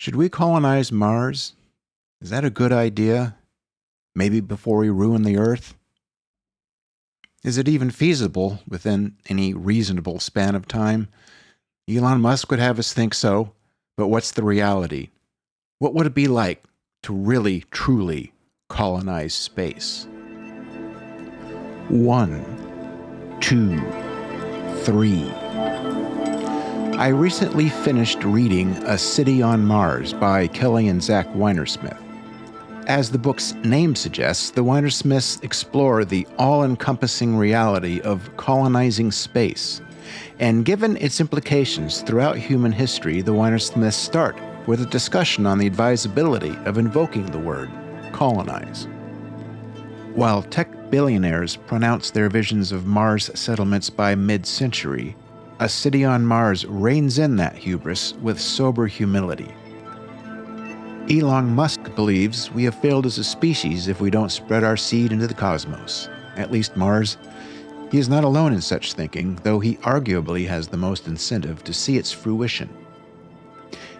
Should we colonize Mars? Is that a good idea? Maybe before we ruin the Earth? Is it even feasible within any reasonable span of time? Elon Musk would have us think so, but what's the reality? What would it be like to really, truly colonize space? 1, 2, 3. I recently finished reading A City on Mars by Kelly and Zach Weinersmith. As the book's name suggests, the Weinersmiths explore the all-encompassing reality of colonizing space. And given its implications throughout human history, the Weinersmiths start with a discussion on the advisability of invoking the word colonize. While tech billionaires pronounce their visions of Mars settlements by mid-century, A City on Mars reins in that hubris with sober humility. Elon Musk believes we have failed as a species if we don't spread our seed into the cosmos, at least Mars. He is not alone in such thinking, though he arguably has the most incentive to see its fruition.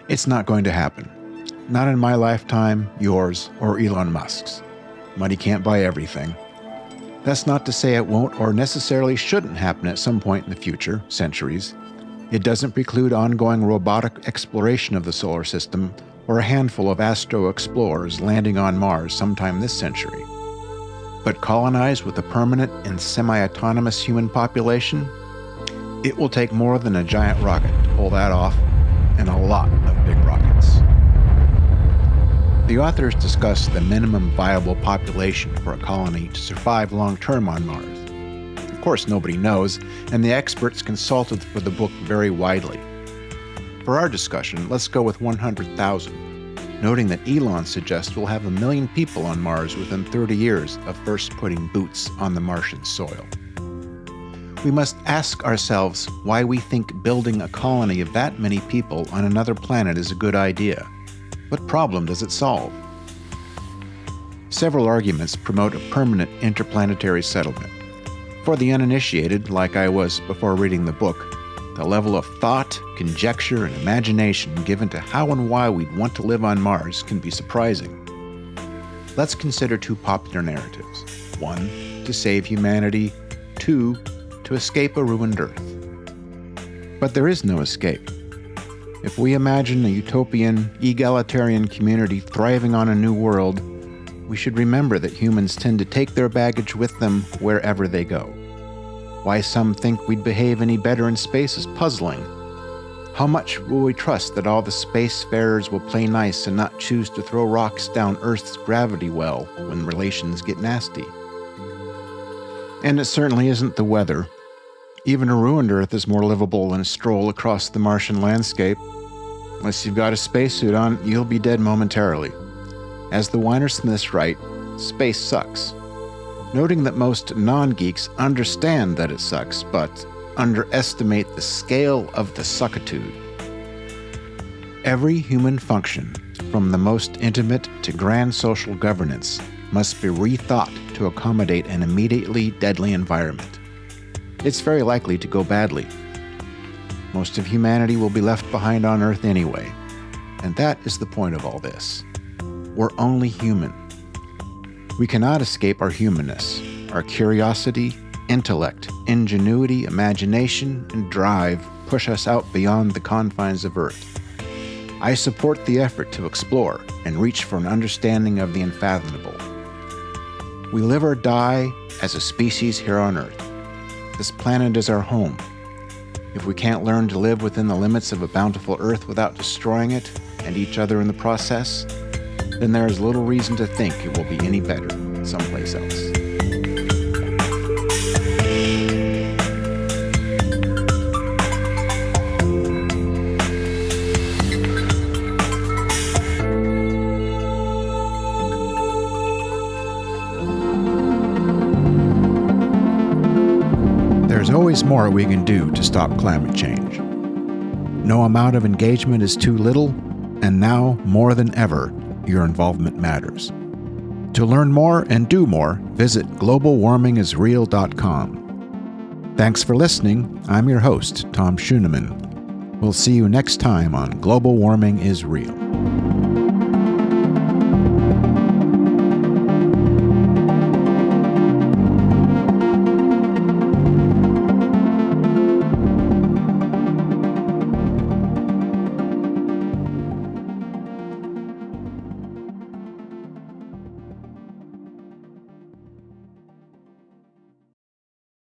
It's not going to happen. Not in my lifetime, yours, or Elon Musk's. Money can't buy everything. That's not to say it won't or necessarily shouldn't happen at some point in the future, centuries. It doesn't preclude ongoing robotic exploration of the solar system or a handful of astro explorers landing on Mars sometime this century. But colonize with a permanent and semi-autonomous human population? It will take more than a giant rocket to pull that off, and a lot of big rockets. The authors discuss the minimum viable population for a colony to survive long-term on Mars. Of course, nobody knows, and the experts consulted for the book vary widely. For our discussion, let's go with 100,000, noting that Elon suggests we'll have 1 million people on Mars within 30 years of first putting boots on the Martian soil. We must ask ourselves why we think building a colony of that many people on another planet is a good idea. What problem does it solve? Several arguments promote a permanent interplanetary settlement. For the uninitiated, like I was before reading the book, the level of thought, conjecture, and imagination given to how and why we'd want to live on Mars can be surprising. Let's consider two popular narratives. 1, to save humanity. 2, to escape a ruined Earth. But there is no escape. If we imagine a utopian, egalitarian community thriving on a new world, we should remember that humans tend to take their baggage with them wherever they go. Why some think we'd behave any better in space is puzzling. How much will we trust that all the spacefarers will play nice and not choose to throw rocks down Earth's gravity well when relations get nasty? And it certainly isn't the weather. Even a ruined Earth is more livable than a stroll across the Martian landscape. Unless you've got a spacesuit on, you'll be dead momentarily. As the Weinersmiths write, space sucks. Noting that most non-geeks understand that it sucks, but underestimate the scale of the suckitude. Every human function, from the most intimate to grand social governance, must be rethought to accommodate an immediately deadly environment. It's very likely to go badly. Most of humanity will be left behind on Earth anyway, and that is the point of all this. We're only human. We cannot escape our humanness, our curiosity, intellect, ingenuity, imagination, and drive push us out beyond the confines of Earth. I support the effort to explore and reach for an understanding of the unfathomable. We live or die as a species here on Earth. This planet is our home. If we can't learn to live within the limits of a bountiful Earth without destroying it and each other in the process, then there is little reason to think it will be any better someplace else. There's always more we can do to stop climate change. No amount of engagement is too little, and now, more than ever, your involvement matters. To learn more and do more, visit globalwarmingisreal.com. Thanks for listening. I'm your host, Tom Schoeneman. We'll see you next time on Global Warming is Real.